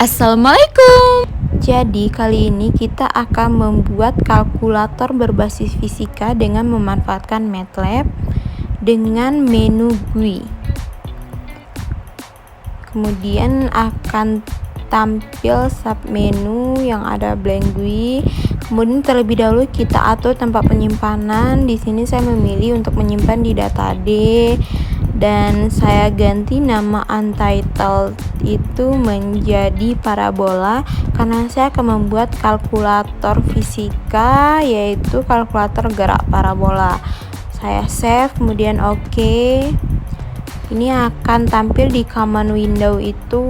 Assalamualaikum. Jadi kali ini kita akan membuat kalkulator berbasis fisika dengan memanfaatkan MATLAB dengan menu GUI. Kemudian akan tampil submenu yang ada blank GUI. Kemudian terlebih dahulu kita atur tempat penyimpanan. Di sini saya memilih untuk menyimpan di data D dan saya ganti nama untitled itu menjadi parabola karena saya akan membuat kalkulator fisika yaitu kalkulator gerak parabola. Saya save, kemudian oke. Ini akan tampil di command window itu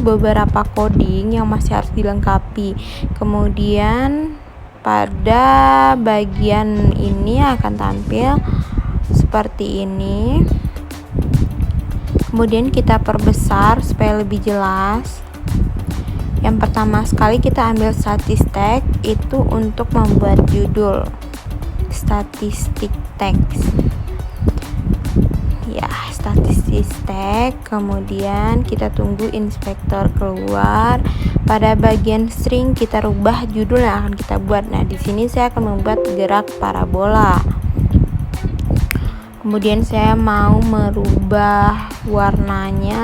beberapa coding yang masih harus dilengkapi. Kemudian pada bagian ini akan tampil seperti ini. Kemudian kita perbesar supaya lebih jelas. Yang pertama sekali kita ambil statistik itu untuk membuat judul statistik teks. Ya, statistik teks. Kemudian kita tunggu inspektor keluar. Pada bagian string kita rubah judul yang akan kita buat. Nah, di sini saya akan membuat gerak parabola. Kemudian saya mau merubah warnanya.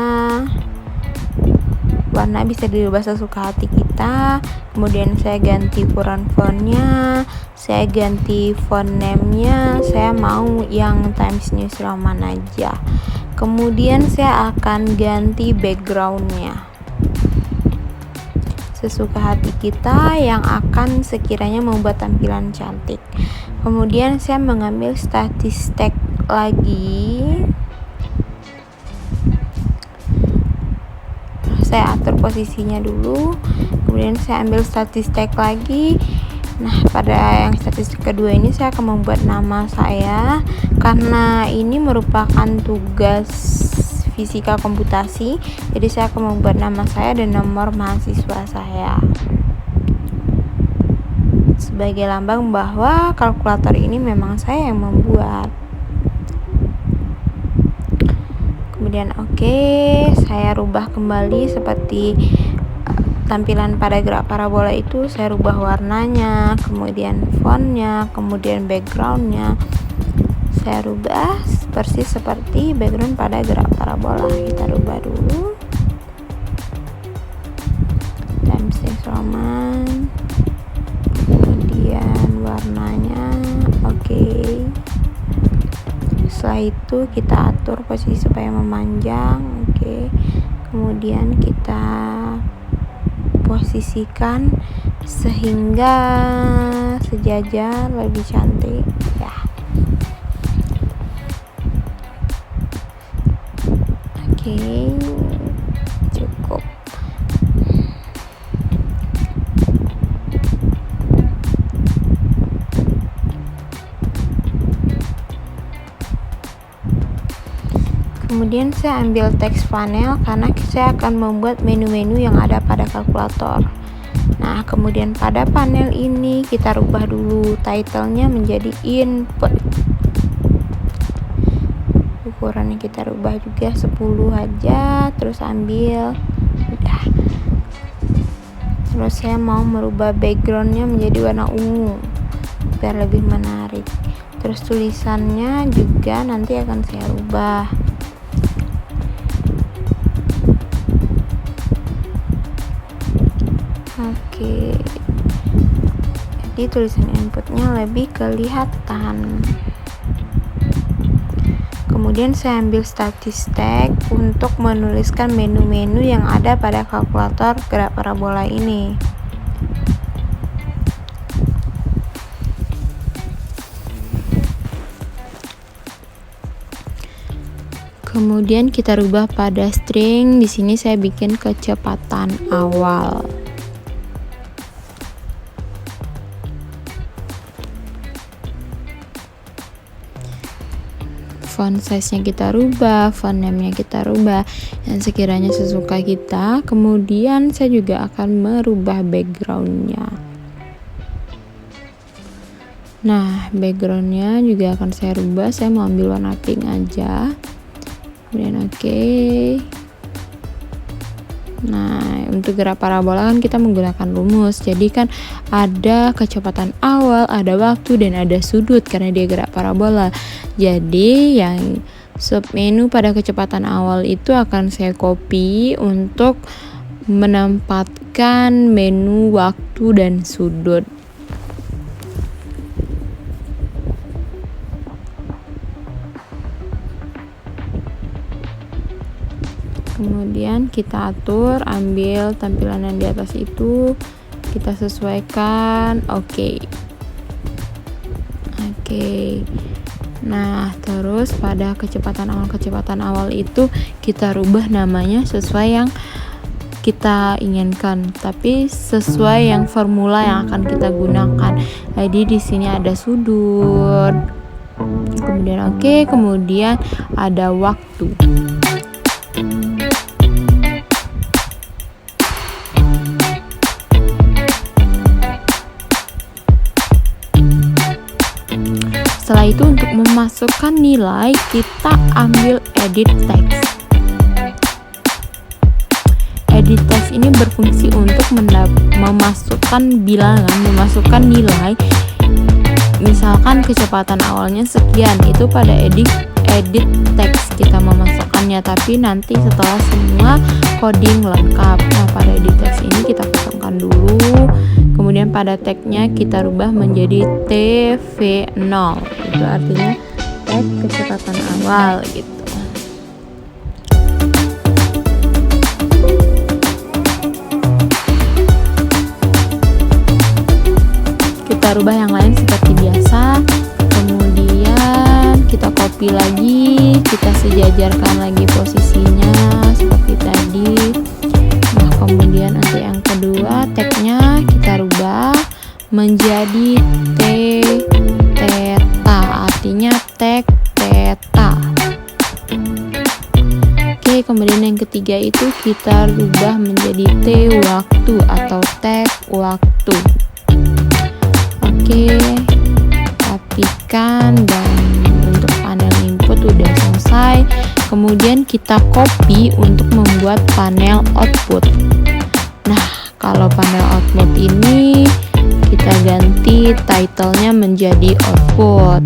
Warna bisa dirubah sesuka hati kita. Kemudian saya ganti ukuran fontnya. Saya ganti font name-nya. Saya mau yang Times New Roman aja. Kemudian saya akan ganti background-nya sesuka hati kita yang akan sekiranya membuat tampilan cantik. Kemudian saya mengambil statistik lagi. Saya atur posisinya dulu. Kemudian saya ambil statistik lagi. Nah, pada yang statistik kedua ini saya akan membuat nama saya karena ini merupakan tugas fisika komputasi. Jadi saya akan membuat nama saya dan nomor mahasiswa saya sebagai lambang bahwa kalkulator ini memang saya yang membuat. Kemudian oke, saya rubah kembali seperti tampilan pada gerak parabola itu. Saya rubah warnanya, kemudian fontnya, kemudian backgroundnya saya rubah persis seperti background pada gerak parabola. Kita rubah dulu Times New Roman, kemudian warnanya oke. Setelah itu kita atur posisi supaya memanjang. Oke. Kemudian kita posisikan sehingga sejajar lebih cantik ya. Oke, cukup. Kemudian saya ambil teks panel karena saya akan membuat menu-menu yang ada pada kalkulator. Nah, kemudian pada panel ini kita rubah dulu title-nya menjadi input. Ukurannya kita rubah juga 10 aja, terus ambil udah. Terus saya mau merubah backgroundnya menjadi warna ungu biar lebih menarik. Terus tulisannya juga nanti akan saya rubah. Oke, jadi tulisan inputnya lebih kelihatan. Kemudian saya ambil statistik untuk menuliskan menu-menu yang ada pada kalkulator gerak parabola ini. Kemudian kita rubah pada string. Di sini saya bikin kecepatan awal. Font size-nya kita rubah, font name-nya kita rubah yang sekiranya sesuka kita. Kemudian saya juga akan merubah background-nya. Nah, background-nya juga akan saya rubah. Saya mau ambil warna pink aja. Kemudian oke. Nah, untuk gerak parabola kan kita menggunakan rumus. Jadi kan ada kecepatan awal, ada waktu, dan ada sudut karena dia gerak parabola. Jadi yang submenu pada kecepatan awal itu akan saya copy untuk menempatkan menu waktu dan sudut. Kemudian kita atur, ambil tampilan yang di atas itu, kita sesuaikan. Oke. Nah, terus pada kecepatan awal itu kita rubah namanya sesuai yang kita inginkan, tapi sesuai yang formula yang akan kita gunakan. Jadi di sini ada sudut. Kemudian ada waktu. Setelah itu untuk memasukkan nilai kita ambil edit text. Edit text ini berfungsi untuk memasukkan bilangan, memasukkan nilai. Misalkan kecepatan awalnya sekian, itu pada edit text kita memasukkannya, tapi nanti setelah semua coding lengkap. Nah, pada edit text ini kita kosongkan dulu. Kemudian pada tagnya kita rubah menjadi TV0. Itu artinya tag kecepatan awal gitu. Kita rubah yang lain seperti biasa. Kemudian kita copy lagi, kita sejajarkan lagi posisinya seperti tadi. Nah, kemudian untuk yang kedua tagnya kita rubah menjadi theta, artinya tag theta. Oke, kemudian yang ketiga itu kita rubah menjadi t waktu atau tag waktu. Oke, rapikan, dan untuk panel input udah selesai. Kemudian kita copy untuk membuat panel output. Nah, kalau panel output ini kita ganti title-nya menjadi output.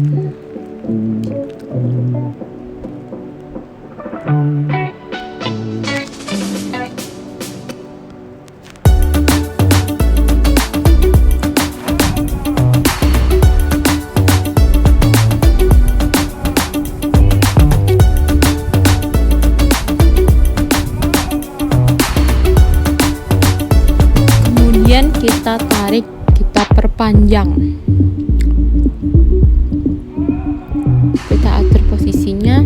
Kita tarik, kita perpanjang, kita atur posisinya.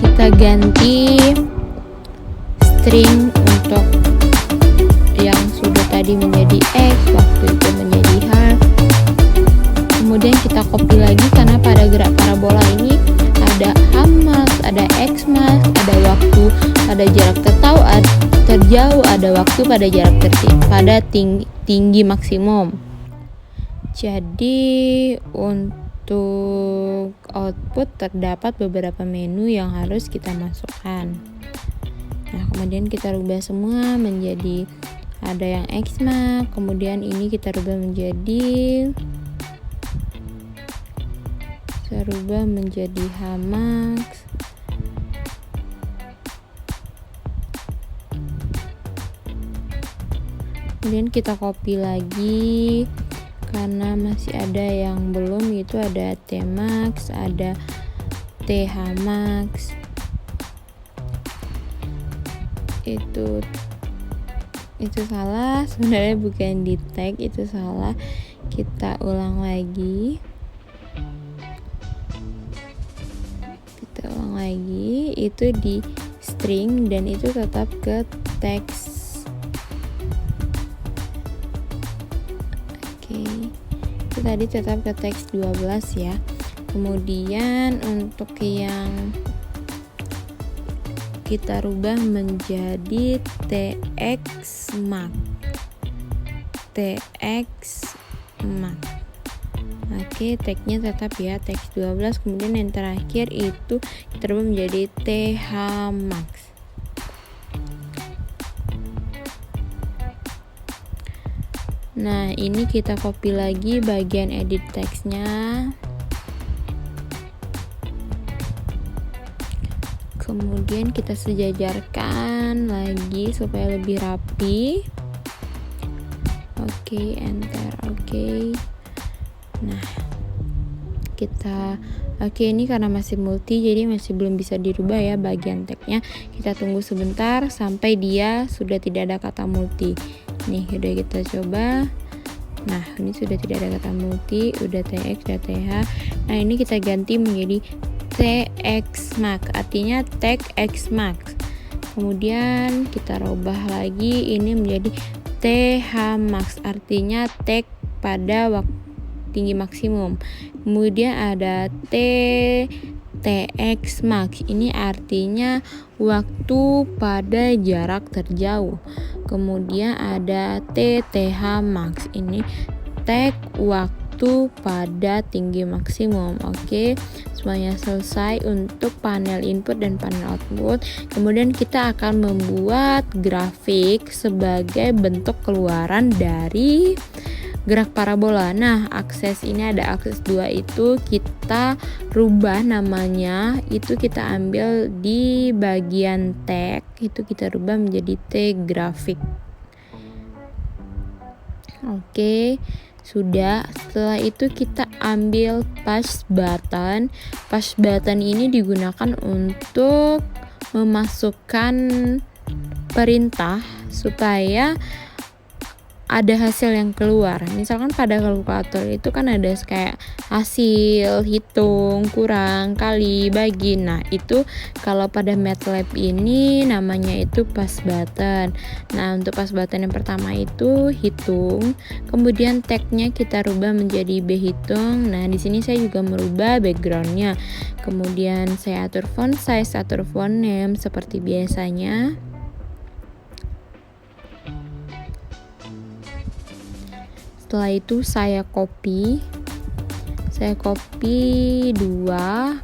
Kita ganti string untuk yang sudah tadi menjadi X, waktu itu menjadi H. Kemudian kita copy lagi karena pada gerak parabola ini ada H-max, ada X-max, ada waktu pada jarak terjauh, ada waktu pada jarak pada tinggi maksimum. Jadi untuk output terdapat beberapa menu yang harus kita masukkan. Nah, kemudian kita rubah semua menjadi ada yang X-max, kemudian ini kita rubah menjadi H-max. Kemudian kita copy lagi karena masih ada yang belum, itu ada T-max, ada TH-max. Itu salah, sebenarnya bukan di tag, itu salah. Kita ulang lagi. Itu di string dan itu tetap ke teks. Oke, itu tadi tetap ke teks 12 ya. Kemudian untuk yang kita rubah menjadi TX max. Oke, tagnya tetap ya teks 12. Kemudian yang terakhir itu kita rubah menjadi TH Max. Nah, ini kita copy lagi bagian edit teksnya. Kemudian kita sejajarkan lagi supaya lebih rapi. Oke, enter. Oke. Nah, ini karena masih multi jadi masih belum bisa dirubah ya bagian tagnya. Kita tunggu sebentar sampai dia sudah tidak ada kata multi. Nih, udah kita coba. Nah, ini sudah tidak ada kata multi, udah TX, udah TH. Nah, ini kita ganti menjadi TX Max, artinya tag X Max. Kemudian kita rubah lagi ini menjadi TH Max, artinya tag pada waktu tinggi maksimum. Kemudian ada TX Max, ini artinya waktu pada jarak terjauh. Kemudian ada TTH Max, ini tag waktu pada tinggi maksimum. Oke, semuanya selesai untuk panel input dan panel output. Kemudian kita akan membuat grafik sebagai bentuk keluaran dari gerak parabola. Nah, akses ini ada akses 2 itu kita rubah namanya, itu kita ambil di bagian tag, itu kita rubah menjadi tag grafik. Oke, sudah. Setelah itu kita ambil push button. Push button ini digunakan untuk memasukkan perintah supaya ada hasil yang keluar. Misalkan pada kalkulator itu kan ada kayak hasil, hitung, kurang, kali, bagi. Nah, itu kalau pada MATLAB ini namanya itu push button. Nah, untuk push button yang pertama itu hitung, kemudian tagnya kita rubah menjadi B hitung. Nah, di sini saya juga merubah backgroundnya. Kemudian saya atur font size, atur font name seperti biasanya. Setelah itu saya copy 2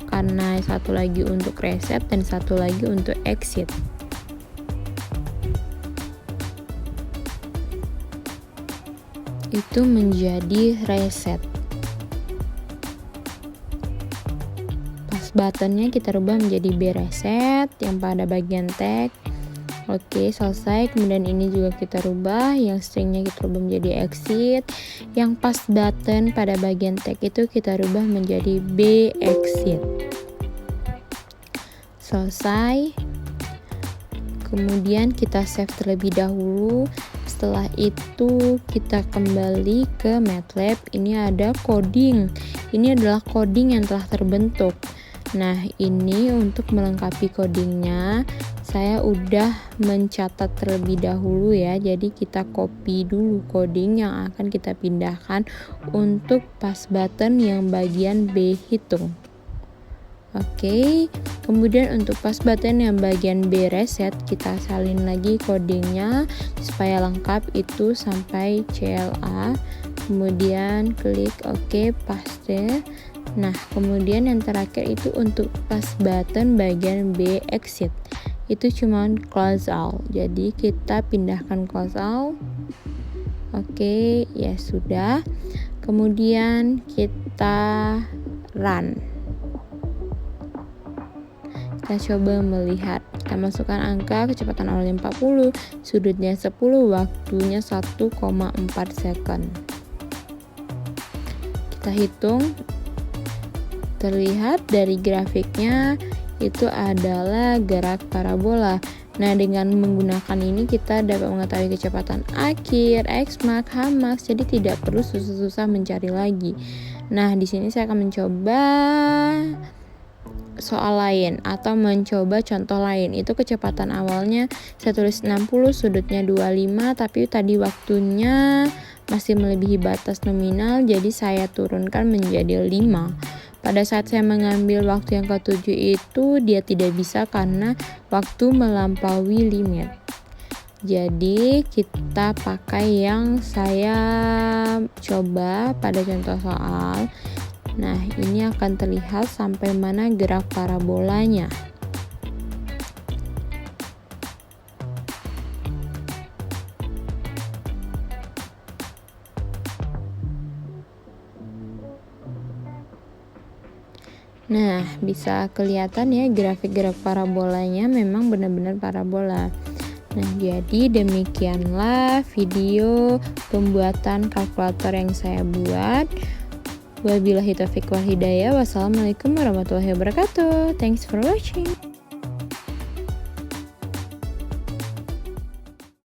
karena satu lagi untuk reset dan satu lagi untuk exit. Itu menjadi reset. Pas buttonnya kita rubah menjadi B reset yang pada bagian tag. Oke, selesai. Kemudian ini juga kita rubah, yang stringnya kita rubah menjadi exit, yang pas button pada bagian tag itu kita rubah menjadi B exit. Selesai. Kemudian kita save terlebih dahulu. Setelah itu kita kembali ke MATLAB. Ini ada coding. Ini adalah coding yang telah terbentuk. Nah, ini untuk melengkapi codingnya saya udah mencatat terlebih dahulu ya. Jadi kita copy dulu coding yang akan kita pindahkan untuk push button yang bagian B hitung. Oke, kemudian untuk push button yang bagian B reset kita salin lagi codingnya supaya lengkap itu sampai CLA. Kemudian klik OK, paste. Nah, kemudian yang terakhir itu untuk push button bagian B exit. Itu cuman close all. Jadi kita pindahkan close all. Oke, ya sudah. Kemudian kita run. Kita coba melihat. Kita masukkan angka, kecepatan awalnya 40, sudutnya 10, waktunya 1,4 second. Kita hitung. Terlihat dari grafiknya itu adalah gerak parabola. Nah, dengan menggunakan ini kita dapat mengetahui kecepatan akhir, X max, H max, jadi tidak perlu susah-susah mencari lagi. Nah, di sini saya akan mencoba soal lain atau mencoba contoh lain. Itu kecepatan awalnya saya tulis 60, sudutnya 25, tapi tadi waktunya masih melebihi batas nominal, jadi saya turunkan menjadi 5. Pada saat saya mengambil waktu yang ke-7 itu dia tidak bisa karena waktu melampaui limit. Jadi kita pakai yang saya coba pada contoh soal. Nah, ini akan terlihat sampai mana gerak parabolanya. Nah, bisa kelihatan ya grafik gerak parabolanya memang benar-benar parabola. Nah, jadi demikianlah video pembuatan kalkulator yang saya buat. Wabillahi taufiq wal hidayah. Wassalamualaikum warahmatullahi wabarakatuh. Thanks for watching.